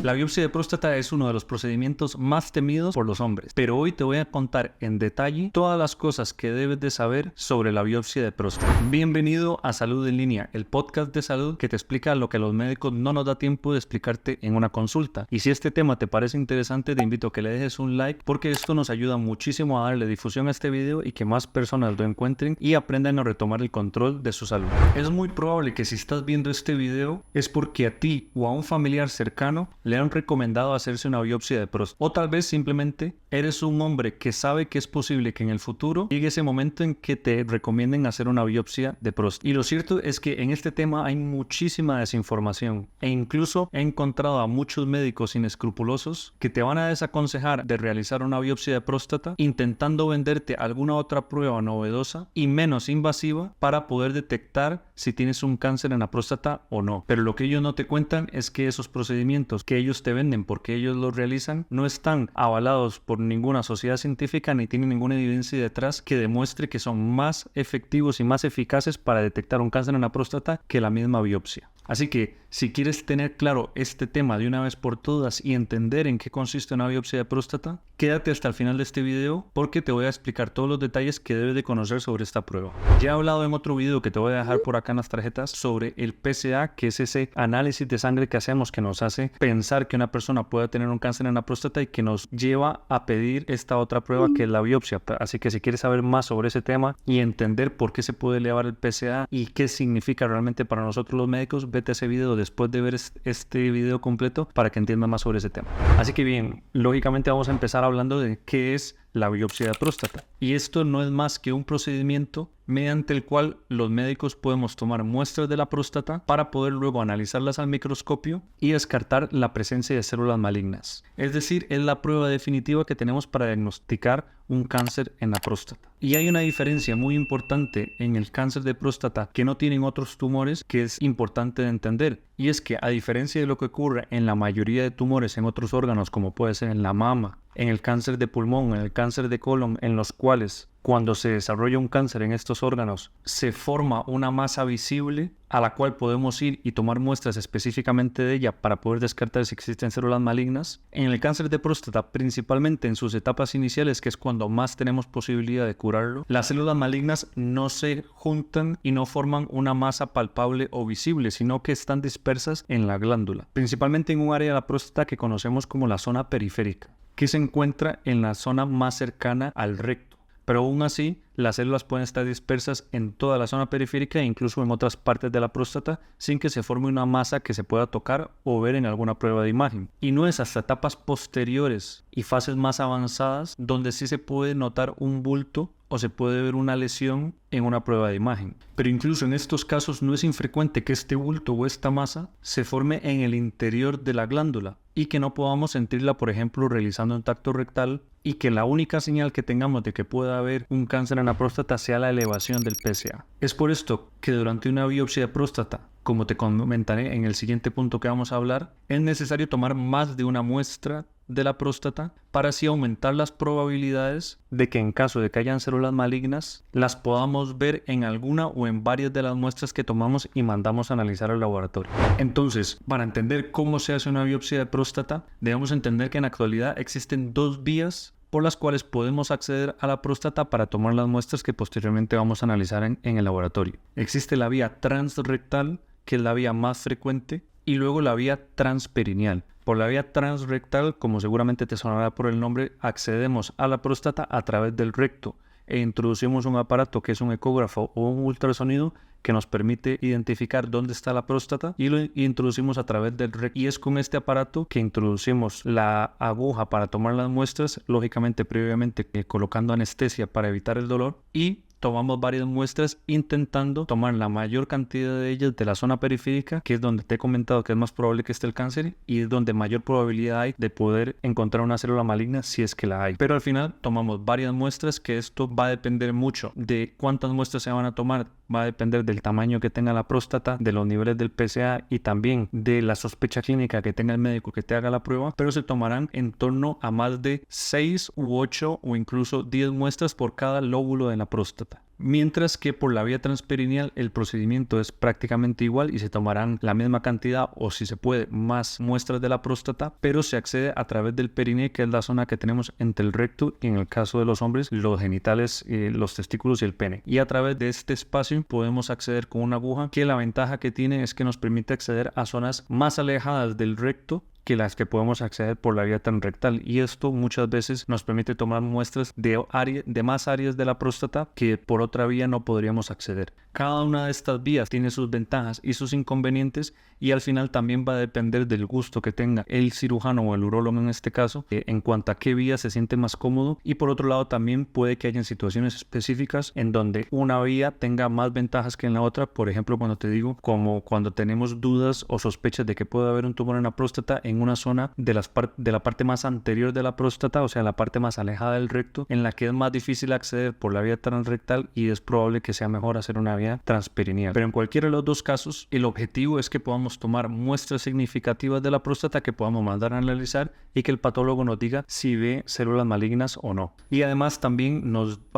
La biopsia de próstata es uno de los procedimientos más temidos por los hombres, pero hoy te voy a contar en detalle todas las cosas que debes de saber sobre la biopsia de próstata. Bienvenido a Salud en Línea, el podcast de salud que te explica lo que a los médicos no nos da tiempo de explicarte en una consulta. Y si este tema te parece interesante, te invito a que le dejes un like porque esto nos ayuda muchísimo a darle difusión a este video y que más personas lo encuentren y aprendan a retomar el control de su salud. Es muy probable que si estás viendo este video es porque a ti o a un familiar cercano le han recomendado hacerse una biopsia de próstata. O tal vez simplemente eres un hombre que sabe que es posible que en el futuro llegue ese momento en que te recomienden hacer una biopsia de próstata. Y lo cierto es que en este tema hay muchísima desinformación e incluso he encontrado a muchos médicos inescrupulosos que te van a desaconsejar de realizar una biopsia de próstata intentando venderte alguna otra prueba novedosa y menos invasiva para poder detectar si tienes un cáncer en la próstata o no. Pero lo que ellos no te cuentan es que esos procedimientos que ellos te venden porque ellos los realizan no están avalados por ninguna sociedad científica ni tienen ninguna evidencia detrás que demuestre que son más efectivos y más eficaces para detectar un cáncer en la próstata que la misma biopsia. Así que si quieres tener claro este tema de una vez por todas y entender en qué consiste una biopsia de próstata, quédate hasta el final de este video porque te voy a explicar todos los detalles que debes de conocer sobre esta prueba. Ya he hablado en otro video que te voy a dejar por acá en las tarjetas sobre el PSA, que es ese análisis de sangre que hacemos que nos hace pensar que una persona puede tener un cáncer en la próstata y que nos lleva a pedir esta otra prueba que es la biopsia. Así que si quieres saber más sobre ese tema y entender por qué se puede elevar el PSA y qué significa realmente para nosotros los médicos, vete a ese video después de ver este video completo para que entiendas más sobre ese tema. Así que bien, lógicamente vamos a empezar hablando de qué es la biopsia de próstata. Y esto no es más que un procedimiento mediante el cual los médicos podemos tomar muestras de la próstata para poder luego analizarlas al microscopio y descartar la presencia de células malignas. Es decir, es la prueba definitiva que tenemos para diagnosticar un cáncer en la próstata. Y hay una diferencia muy importante en el cáncer de próstata que no tienen otros tumores que es importante de entender. Y es que a diferencia de lo que ocurre en la mayoría de tumores en otros órganos como puede ser en la mama, en el cáncer de pulmón, en el cáncer de colon, en los cuales cuando se desarrolla un cáncer en estos órganos se forma una masa visible a la cual podemos ir y tomar muestras específicamente de ella para poder descartar si existen células malignas. En el cáncer de próstata, principalmente en sus etapas iniciales, que es cuando más tenemos posibilidad de curarlo, las células malignas no se juntan y no forman una masa palpable o visible, sino que están dispersas en la glándula, principalmente en un área de la próstata que conocemos como la zona periférica, que se encuentra en la zona más cercana al recto. Pero aún así, las células pueden estar dispersas en toda la zona periférica e incluso en otras partes de la próstata sin que se forme una masa que se pueda tocar o ver en alguna prueba de imagen. Y no es hasta etapas posteriores y fases más avanzadas donde sí se puede notar un bulto o se puede ver una lesión en una prueba de imagen. Pero incluso en estos casos no es infrecuente que este bulto o esta masa se forme en el interior de la glándula y que no podamos sentirla, por ejemplo, realizando un tacto rectal y que la única señal que tengamos de que pueda haber un cáncer en la próstata sea la elevación del PSA. Es por esto que durante una biopsia de próstata, como te comentaré en el siguiente punto que vamos a hablar, es necesario tomar más de una muestra de la próstata para así aumentar las probabilidades de que en caso de que hayan células malignas las podamos ver en alguna o en varias de las muestras que tomamos y mandamos a analizar al laboratorio. Entonces, para entender cómo se hace una biopsia de próstata, debemos entender que en la actualidad existen dos vías por las cuales podemos acceder a la próstata para tomar las muestras que posteriormente vamos a analizar en el laboratorio. Existe la vía transrectal, que es la vía más frecuente, y luego la vía transperineal. Por la vía transrectal, como seguramente te sonará por el nombre, accedemos a la próstata a través del recto e introducimos un aparato que es un ecógrafo o un ultrasonido que nos permite identificar dónde está la próstata y lo introducimos a través del recto. Y es con este aparato que introducimos la aguja para tomar las muestras, lógicamente previamente colocando anestesia para evitar el dolor, y tomamos varias muestras intentando tomar la mayor cantidad de ellas de la zona periférica, que es donde te he comentado que es más probable que esté el cáncer y es donde mayor probabilidad hay de poder encontrar una célula maligna si es que la hay. Pero al final tomamos varias muestras, que esto va a depender mucho de cuántas muestras se van a tomar, va a depender del tamaño que tenga la próstata, de los niveles del PSA y también de la sospecha clínica que tenga el médico que te haga la prueba, pero se tomarán en torno a más de 6 u 8 o incluso 10 muestras por cada lóbulo de la próstata. mientras que por la vía transperineal el procedimiento es prácticamente igual y se tomarán la misma cantidad o, si se puede, más muestras de la próstata, pero se accede a través del periné, que es la zona que tenemos entre el recto y, en el caso de los hombres, los genitales, los testículos y el pene. Y a través de este espacio podemos acceder con una aguja, que la ventaja que tiene es que nos permite acceder a zonas más alejadas del recto que las que podemos acceder por la vía transrectal, y esto muchas veces nos permite tomar muestras de más áreas de la próstata que por otra vía no podríamos acceder. Cada una de estas vías tiene sus ventajas y sus inconvenientes, y al final también va a depender del gusto que tenga el cirujano o el urólogo en este caso, en cuanto a qué vía se siente más cómodo. Y por otro lado también puede que haya situaciones específicas en donde una vía tenga más ventajas que en la otra. Por ejemplo, cuando te digo, como cuando tenemos dudas o sospechas de que puede haber un tumor en la próstata en una zona de la parte más anterior de la próstata, o sea, la parte más alejada del recto, en la que es más difícil acceder por la vía transrectal, y es probable que sea mejor hacer una vía transperineal. Pero en cualquiera de los dos casos, el objetivo es que podamos tomar muestras significativas de la próstata que podamos mandar a analizar y que el patólogo nos diga si ve células malignas o no. Y además también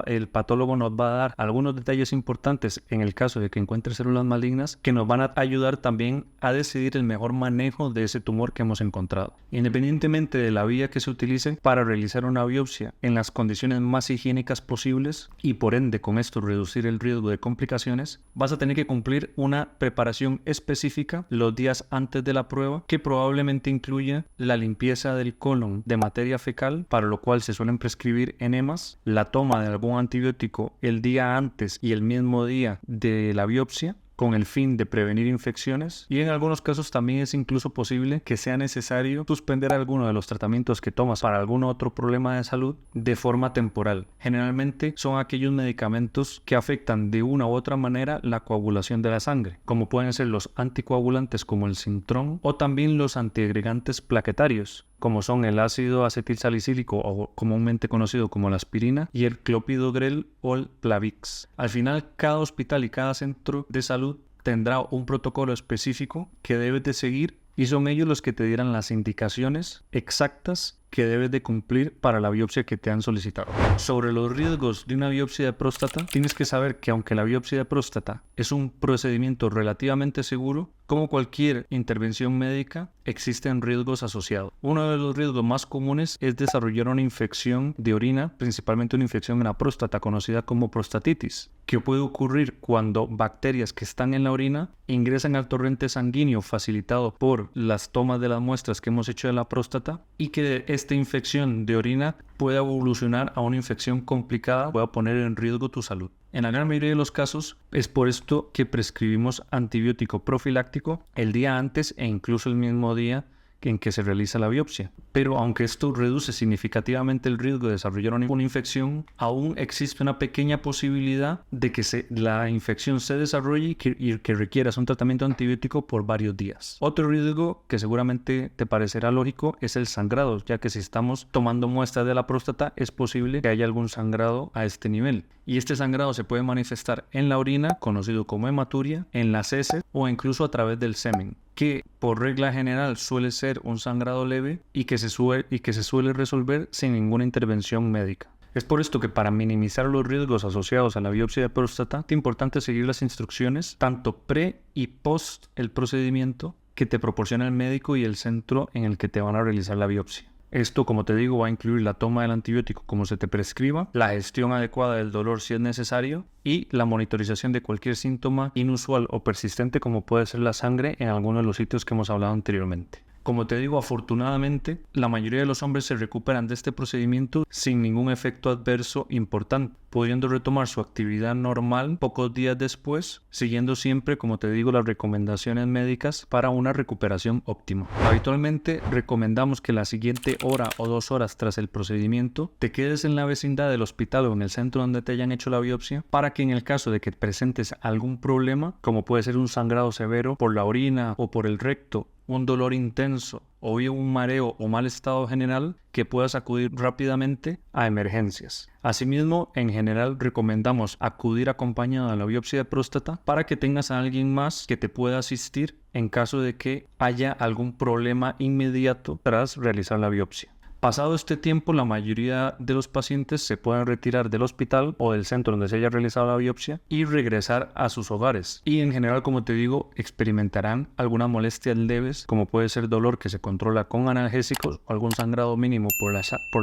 el patólogo nos va a dar algunos detalles importantes en el caso de que encuentre células malignas, que nos van a ayudar también a decidir el mejor manejo de ese tumor que hemos encontrado. Independientemente de la vía que se utilice para realizar una biopsia en las condiciones más higiénicas posibles, y por ende con esto reducir el riesgo de complicaciones, vas a tener que cumplir una preparación específica los días antes de la prueba, que probablemente incluya la limpieza del colon de materia fecal, para lo cual se suelen prescribir enemas, la toma de algún antibiótico el día antes y el mismo día de la biopsia, con el fin de prevenir infecciones, y en algunos casos también es incluso posible que sea necesario suspender alguno de los tratamientos que tomas para algún otro problema de salud de forma temporal. Generalmente son aquellos medicamentos que afectan de una u otra manera la coagulación de la sangre, como pueden ser los anticoagulantes como el Sintrón, o también los antiagregantes plaquetarios, como son el ácido acetilsalicílico, o comúnmente conocido como la aspirina, y el clopidogrel o el Plavix. Al final, cada hospital y cada centro de salud tendrá un protocolo específico que debes de seguir, y son ellos los que te dirán las indicaciones exactas que debes de cumplir para la biopsia que te han solicitado. Sobre los riesgos de una biopsia de próstata, tienes que saber que aunque la biopsia de próstata es un procedimiento relativamente seguro, como cualquier intervención médica, existen riesgos asociados. Uno de los riesgos más comunes es desarrollar una infección de orina, principalmente una infección en la próstata conocida como prostatitis, que puede ocurrir cuando bacterias que están en la orina ingresan al torrente sanguíneo facilitado por las tomas de las muestras que hemos hecho de la próstata, y que esta infección de orina puede evolucionar a una infección complicada, puede poner en riesgo tu salud. En la gran mayoría de los casos es por esto que prescribimos antibiótico profiláctico el día antes e incluso el mismo día en que se realiza la biopsia. Pero aunque esto reduce significativamente el riesgo de desarrollar una infección, aún existe una pequeña posibilidad de que la infección se desarrolle y que requieras un tratamiento antibiótico por varios días. Otro riesgo que seguramente te parecerá lógico es el sangrado, ya que si estamos tomando muestras de la próstata es posible que haya algún sangrado a este nivel. Y este sangrado se puede manifestar en la orina, conocido como hematuria, en las heces o incluso a través del semen, que por regla general suele ser un sangrado leve y que se suele resolver sin ninguna intervención médica. Es por esto que, para minimizar los riesgos asociados a la biopsia de próstata, es importante seguir las instrucciones tanto pre y post el procedimiento que te proporciona el médico y el centro en el que te van a realizar la biopsia. Esto, como te digo, va a incluir la toma del antibiótico como se te prescriba, la gestión adecuada del dolor si es necesario, y la monitorización de cualquier síntoma inusual o persistente, como puede ser la sangre, en alguno de los sitios que hemos hablado anteriormente. Como te digo, afortunadamente, la mayoría de los hombres se recuperan de este procedimiento sin ningún efecto adverso importante, pudiendo retomar su actividad normal pocos días después, siguiendo siempre, como te digo, las recomendaciones médicas para una recuperación óptima. Habitualmente recomendamos que la siguiente hora o 2 horas tras el procedimiento te quedes en la vecindad del hospital o en el centro donde te hayan hecho la biopsia, para que en el caso de que presentes algún problema, como puede ser un sangrado severo por la orina o por el recto, un dolor intenso o bien un mareo o mal estado general, que puedas acudir rápidamente a emergencias. Asimismo, en general recomendamos acudir acompañado a la biopsia de próstata para que tengas a alguien más que te pueda asistir en caso de que haya algún problema inmediato tras realizar la biopsia. Pasado este tiempo, la mayoría de los pacientes se pueden retirar del hospital o del centro donde se haya realizado la biopsia y regresar a sus hogares. Y en general, como te digo, experimentarán algunas molestias leves, como puede ser dolor que se controla con analgésicos o algún sangrado mínimo por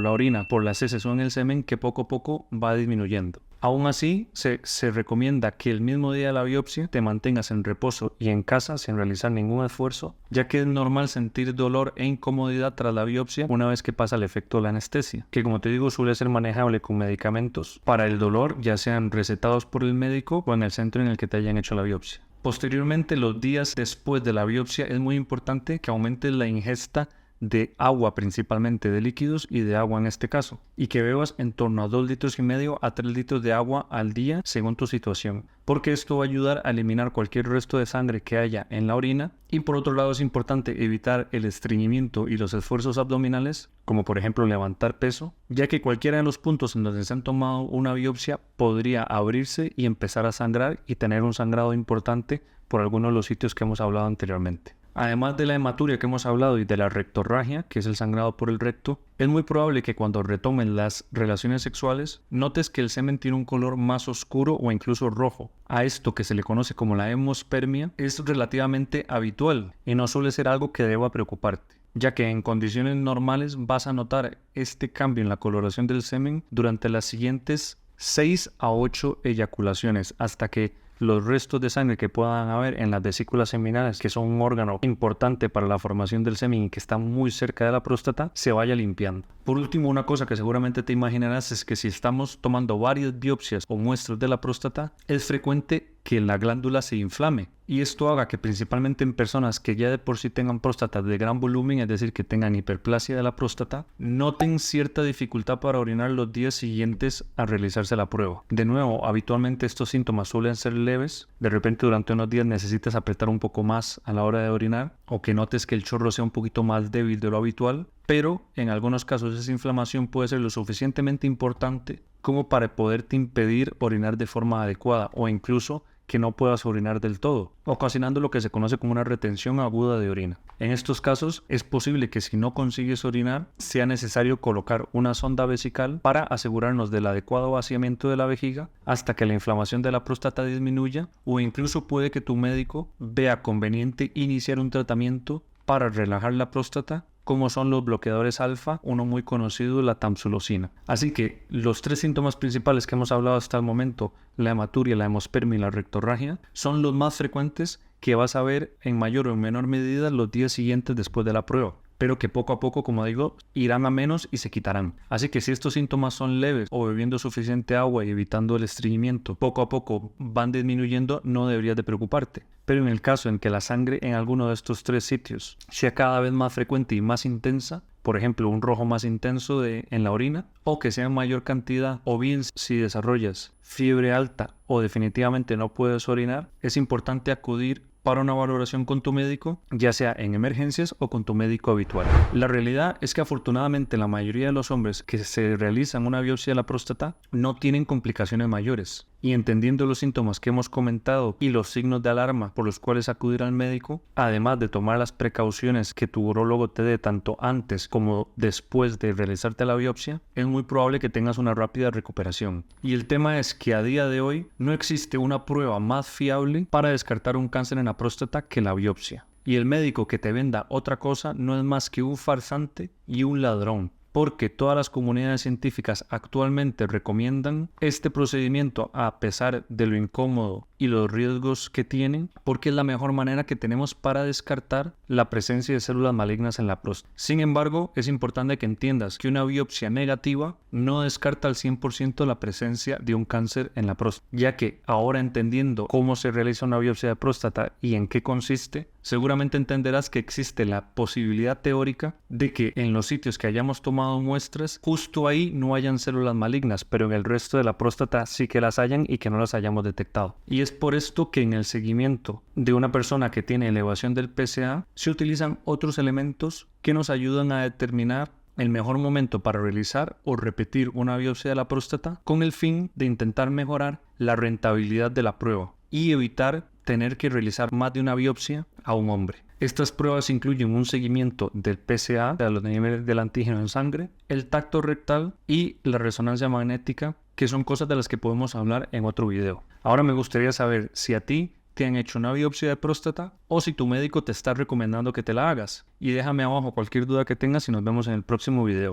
la orina, por las heces o en el semen, que poco a poco va disminuyendo. Aún así, se recomienda que el mismo día de la biopsia te mantengas en reposo y en casa sin realizar ningún esfuerzo, ya que es normal sentir dolor e incomodidad tras la biopsia una vez que pasa el efecto de la anestesia, que como te digo suele ser manejable con medicamentos para el dolor, ya sean recetados por el médico o en el centro en el que te hayan hecho la biopsia. Posteriormente, los días después de la biopsia, es muy importante que aumentes la ingesta de agua, principalmente de líquidos y de agua en este caso, y que bebas en torno a 2,5 litros a 3 litros de agua al día según tu situación, porque esto va a ayudar a eliminar cualquier resto de sangre que haya en la orina. Y por otro lado, es importante evitar el estreñimiento y los esfuerzos abdominales, como por ejemplo levantar peso, ya que cualquiera de los puntos en donde se han tomado una biopsia podría abrirse y empezar a sangrar y tener un sangrado importante por algunos de los sitios que hemos hablado anteriormente. Además de la hematuria que hemos hablado y de la rectorragia, que es el sangrado por el recto, es muy probable que cuando retomen las relaciones sexuales notes que el semen tiene un color más oscuro o incluso rojo. A esto, que se le conoce como la hemospermia, es relativamente habitual y no suele ser algo que deba preocuparte, ya que en condiciones normales vas a notar este cambio en la coloración del semen durante las siguientes 6 a 8 eyaculaciones, hasta que los restos de sangre que puedan haber en las vesículas seminales, que son un órgano importante para la formación del semen y que está muy cerca de la próstata, se vaya limpiando. Por último, una cosa que seguramente te imaginarás es que si estamos tomando varias biopsias o muestras de la próstata, es frecuente que la glándula se inflame, y esto haga que principalmente en personas que ya de por sí tengan próstatas de gran volumen, es decir, que tengan hiperplasia de la próstata, noten cierta dificultad para orinar los días siguientes a realizarse la prueba. De nuevo, habitualmente estos síntomas suelen ser leves. De repente durante unos días necesitas apretar un poco más a la hora de orinar, o que notes que el chorro sea un poquito más débil de lo habitual, pero en algunos casos esa inflamación puede ser lo suficientemente importante como para poderte impedir orinar de forma adecuada, o incluso que no puedas orinar del todo, ocasionando lo que se conoce como una retención aguda de orina. En estos casos es posible que si no consigues orinar sea necesario colocar una sonda vesical para asegurarnos del adecuado vaciamiento de la vejiga hasta que la inflamación de la próstata disminuya, o incluso puede que tu médico vea conveniente iniciar un tratamiento para relajar la próstata, como son los bloqueadores alfa, uno muy conocido, la tamsulosina. Así que los 3 síntomas principales que hemos hablado hasta el momento, la hematuria, la hemospermia y la rectorragia, son los más frecuentes que vas a ver en mayor o en menor medida los días siguientes después de la prueba, pero que poco a poco, como digo, irán a menos y se quitarán. Así que si estos síntomas son leves o bebiendo suficiente agua y evitando el estreñimiento, poco a poco van disminuyendo, no deberías de preocuparte. Pero en el caso en que la sangre en alguno de estos 3 sitios sea cada vez más frecuente y más intensa, por ejemplo un rojo más intenso en la orina, o que sea en mayor cantidad, o bien si desarrollas fiebre alta o definitivamente no puedes orinar, es importante acudir para una valoración con tu médico, ya sea en emergencias o con tu médico habitual. La realidad es que afortunadamente la mayoría de los hombres que se realizan una biopsia de la próstata no tienen complicaciones mayores. Y entendiendo los síntomas que hemos comentado y los signos de alarma por los cuales acudir al médico, además de tomar las precauciones que tu urólogo te dé tanto antes como después de realizarte la biopsia, es muy probable que tengas una rápida recuperación. Y el tema es que a día de hoy no existe una prueba más fiable para descartar un cáncer en la próstata que la biopsia. Y el médico que te venda otra cosa no es más que un farsante y un ladrón, porque todas las comunidades científicas actualmente recomiendan este procedimiento a pesar de lo incómodo y los riesgos que tienen, porque es la mejor manera que tenemos para descartar la presencia de células malignas en la próstata. Sin embargo, es importante que entiendas que una biopsia negativa no descarta al 100% la presencia de un cáncer en la próstata, ya que ahora entendiendo cómo se realiza una biopsia de próstata y en qué consiste, seguramente entenderás que existe la posibilidad teórica de que en los sitios que hayamos tomado muestras, justo ahí no hayan células malignas, pero en el resto de la próstata sí que las hayan y que no las hayamos detectado. Y es por esto que en el seguimiento de una persona que tiene elevación del PSA se utilizan otros elementos que nos ayudan a determinar el mejor momento para realizar o repetir una biopsia de la próstata, con el fin de intentar mejorar la rentabilidad de la prueba y evitar tener que realizar más de una biopsia a un hombre. Estas pruebas incluyen un seguimiento del PSA, de los niveles del antígeno en sangre, el tacto rectal y la resonancia magnética, que son cosas de las que podemos hablar en otro video. Ahora me gustaría saber si a ti te han hecho una biopsia de próstata o si tu médico te está recomendando que te la hagas. Y déjame abajo cualquier duda que tengas y nos vemos en el próximo video.